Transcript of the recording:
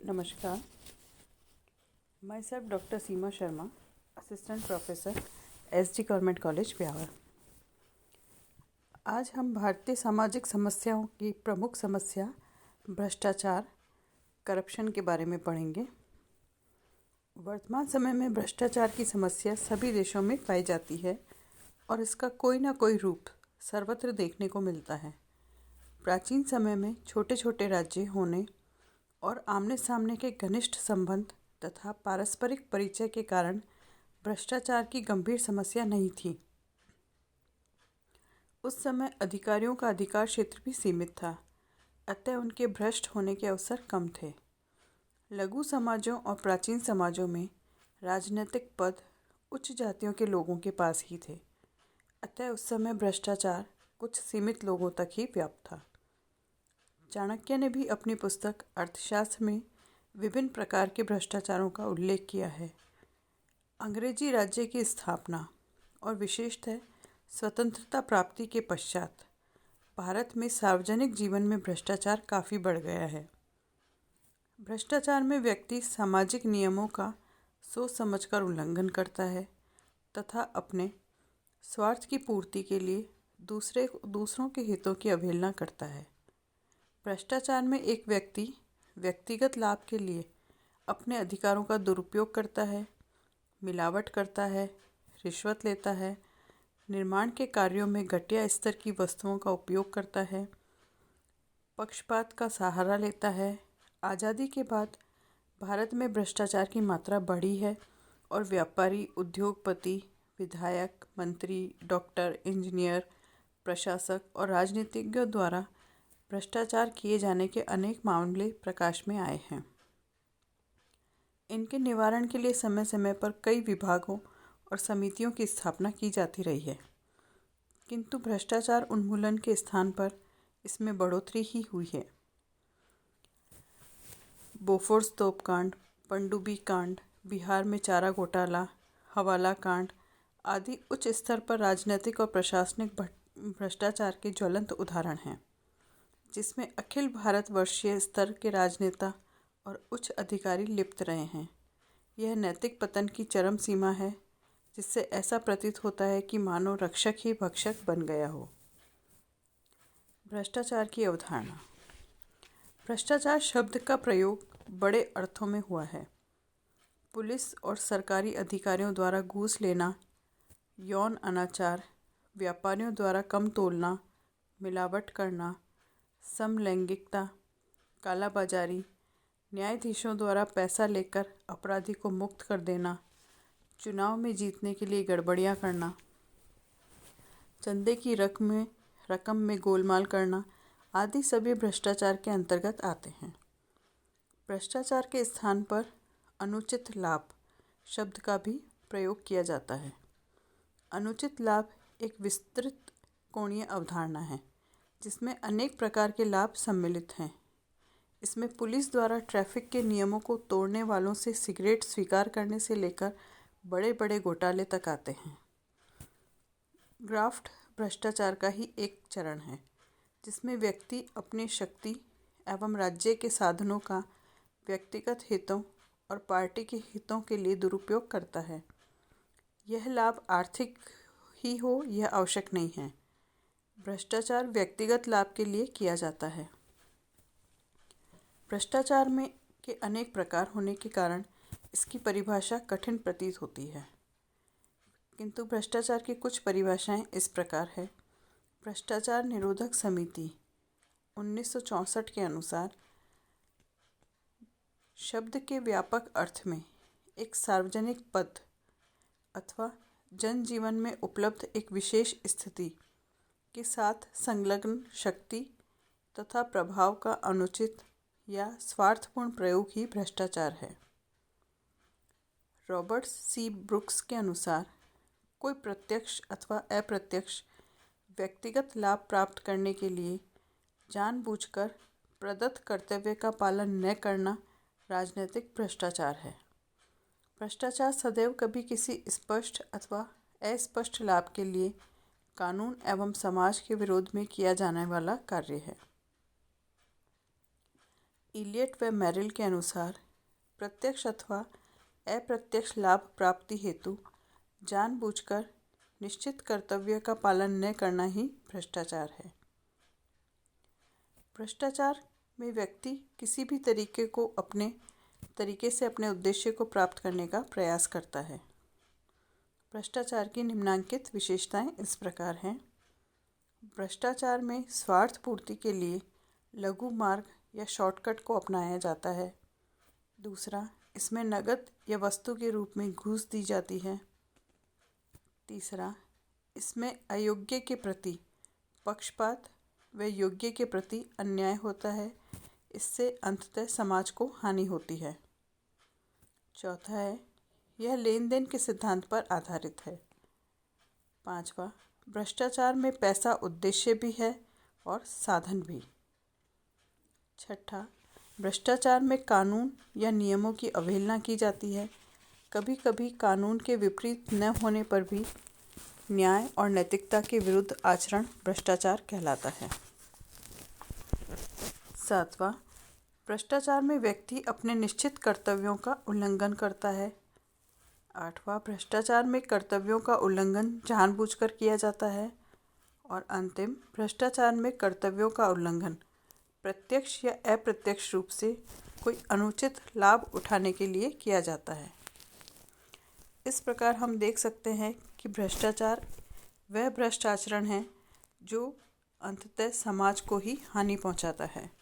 नमस्कार। My self doctor Seema Sharma, assistant professor SD government college Beawar. आज हम भारतीय सामाजिक समस्याओं की प्रमुख समस्या भ्रष्टाचार, करप्शन के बारे में पढ़ेंगे। वर्तमान समय में भ्रष्टाचार की समस्या सभी देशों में पाई जाती है और इसका कोई ना कोई रूप सर्वत्र देखने को मिलता है। प्राचीन समय में छोटे छोटे राज्य होने और आमने सामने के घनिष्ठ संबंध तथा पारस्परिक परिचय के कारण भ्रष्टाचार की गंभीर समस्या नहीं थी। उस समय अधिकारियों का अधिकार क्षेत्र भी सीमित था, अतः उनके भ्रष्ट होने के अवसर कम थे। लघु समाजों और प्राचीन समाजों में राजनीतिक पद उच्च जातियों के लोगों के पास ही थे, अतः उस समय भ्रष्टाचार कुछ सीमित लोगों तक ही व्याप्त था। चाणक्य ने भी अपनी पुस्तक अर्थशास्त्र में विभिन्न प्रकार के भ्रष्टाचारों का उल्लेख किया है। अंग्रेजी राज्य की स्थापना और विशेषतः स्वतंत्रता प्राप्ति के पश्चात भारत में सार्वजनिक जीवन में भ्रष्टाचार काफ़ी बढ़ गया है। भ्रष्टाचार में व्यक्ति सामाजिक नियमों का सोच समझकर उल्लंघन करता है तथा अपने स्वार्थ की पूर्ति के लिए दूसरों के हितों की अवहेलना करता है। भ्रष्टाचार में एक व्यक्ति व्यक्तिगत लाभ के लिए अपने अधिकारों का दुरुपयोग करता है, मिलावट करता है, रिश्वत लेता है, निर्माण के कार्यों में घटिया स्तर की वस्तुओं का उपयोग करता है, पक्षपात का सहारा लेता है। आज़ादी के बाद भारत में भ्रष्टाचार की मात्रा बढ़ी है और व्यापारी, उद्योगपति, विधायक, मंत्री, डॉक्टर, इंजीनियर, प्रशासक और राजनीतिज्ञों द्वारा भ्रष्टाचार किए जाने के अनेक मामले प्रकाश में आए हैं। इनके निवारण के लिए समय समय पर कई विभागों और समितियों की स्थापना की जाती रही है, किंतु भ्रष्टाचार उन्मूलन के स्थान पर इसमें बढ़ोतरी ही हुई है। बोफोर्स तोपकांड, पनडुब्बी कांड, बिहार में चारा घोटाला, हवाला कांड आदि उच्च स्तर पर राजनीतिक और प्रशासनिक भ्रष्टाचार के ज्वलंत उदाहरण हैं, जिसमें अखिल भारतवर्षीय स्तर के राजनेता और उच्च अधिकारी लिप्त रहे हैं। यह नैतिक पतन की चरम सीमा है, जिससे ऐसा प्रतीत होता है कि मानव रक्षक ही भक्षक बन गया हो। भ्रष्टाचार की अवधारणा। भ्रष्टाचार शब्द का प्रयोग बड़े अर्थों में हुआ है। पुलिस और सरकारी अधिकारियों द्वारा घूस लेना, यौन अनाचार, व्यापारियों द्वारा कम तोलना, मिलावट करना, समलैंगिकता, कालाबाजारी, न्यायाधीशों द्वारा पैसा लेकर अपराधी को मुक्त कर देना, चुनाव में जीतने के लिए गड़बड़ियां करना, चंदे की रकम में गोलमाल करना आदि सभी भ्रष्टाचार के अंतर्गत आते हैं। भ्रष्टाचार के स्थान पर अनुचित लाभ शब्द का भी प्रयोग किया जाता है। अनुचित लाभ एक विस्तृत कोणीय अवधारणा है, जिसमें अनेक प्रकार के लाभ सम्मिलित हैं। इसमें पुलिस द्वारा ट्रैफिक के नियमों को तोड़ने वालों से सिगरेट स्वीकार करने से लेकर बड़े बड़े घोटाले तक आते हैं। ग्राफ्ट भ्रष्टाचार का ही एक चरण है, जिसमें व्यक्ति अपनी शक्ति एवं राज्य के साधनों का व्यक्तिगत हितों और पार्टी के हितों के लिए दुरुपयोग करता है। यह लाभ आर्थिक ही हो यह आवश्यक नहीं है। भ्रष्टाचार व्यक्तिगत लाभ के लिए किया जाता है। भ्रष्टाचार में के अनेक प्रकार होने के कारण इसकी परिभाषा कठिन प्रतीत होती है, किंतु भ्रष्टाचार की कुछ परिभाषाएं इस प्रकार है। भ्रष्टाचार निरोधक समिति 1964 के अनुसार शब्द के व्यापक अर्थ में एक सार्वजनिक पद अथवा जनजीवन में उपलब्ध एक विशेष स्थिति के साथ संलग्न शक्ति तथा प्रभाव का अनुचित या स्वार्थपूर्ण प्रयोग ही भ्रष्टाचार है। रॉबर्ट सी ब्रुक्स के अनुसार कोई प्रत्यक्ष अथवा अप्रत्यक्ष व्यक्तिगत लाभ प्राप्त करने के लिए जानबूझकर प्रदत्त कर्तव्य का पालन न करना राजनीतिक भ्रष्टाचार है। भ्रष्टाचार सदैव कभी किसी स्पष्ट अथवा अस्पष्ट लाभ के लिए कानून एवं समाज के विरोध में किया जाने वाला कार्य है। इलियट व मेरिल के अनुसार प्रत्यक्ष अथवा अप्रत्यक्ष लाभ प्राप्ति हेतु जानबूझकर निश्चित कर्तव्य का पालन न करना ही भ्रष्टाचार है। भ्रष्टाचार में व्यक्ति किसी भी तरीके से अपने उद्देश्य को प्राप्त करने का प्रयास करता है। भ्रष्टाचार की निम्नलिखित विशेषताएं इस प्रकार हैं। भ्रष्टाचार में स्वार्थ पूर्ति के लिए लघु मार्ग या शॉर्टकट को अपनाया जाता है। दूसरा, इसमें नकद या वस्तु के रूप में घूस दी जाती है। तीसरा, इसमें अयोग्य के प्रति पक्षपात व योग्य के प्रति अन्याय होता है। इससे अंततः समाज को हानि होती है। चौथा है, यह लेन देन के सिद्धांत पर आधारित है। पांचवा, भ्रष्टाचार में पैसा उद्देश्य भी है और साधन भी। छठा, भ्रष्टाचार में कानून या नियमों की अवहेलना की जाती है। कभी कभी कानून के विपरीत न होने पर भी न्याय और नैतिकता के विरुद्ध आचरण भ्रष्टाचार कहलाता है। सातवां, भ्रष्टाचार में व्यक्ति अपने निश्चित कर्तव्यों का उल्लंघन करता है। आठवां, भ्रष्टाचार में कर्तव्यों का उल्लंघन जानबूझकर किया जाता है। और अंतिम, भ्रष्टाचार में कर्तव्यों का उल्लंघन प्रत्यक्ष या अप्रत्यक्ष रूप से कोई अनुचित लाभ उठाने के लिए किया जाता है। इस प्रकार हम देख सकते हैं कि भ्रष्टाचार वह भ्रष्ट आचरण है जो अंततः समाज को ही हानि पहुंचाता है।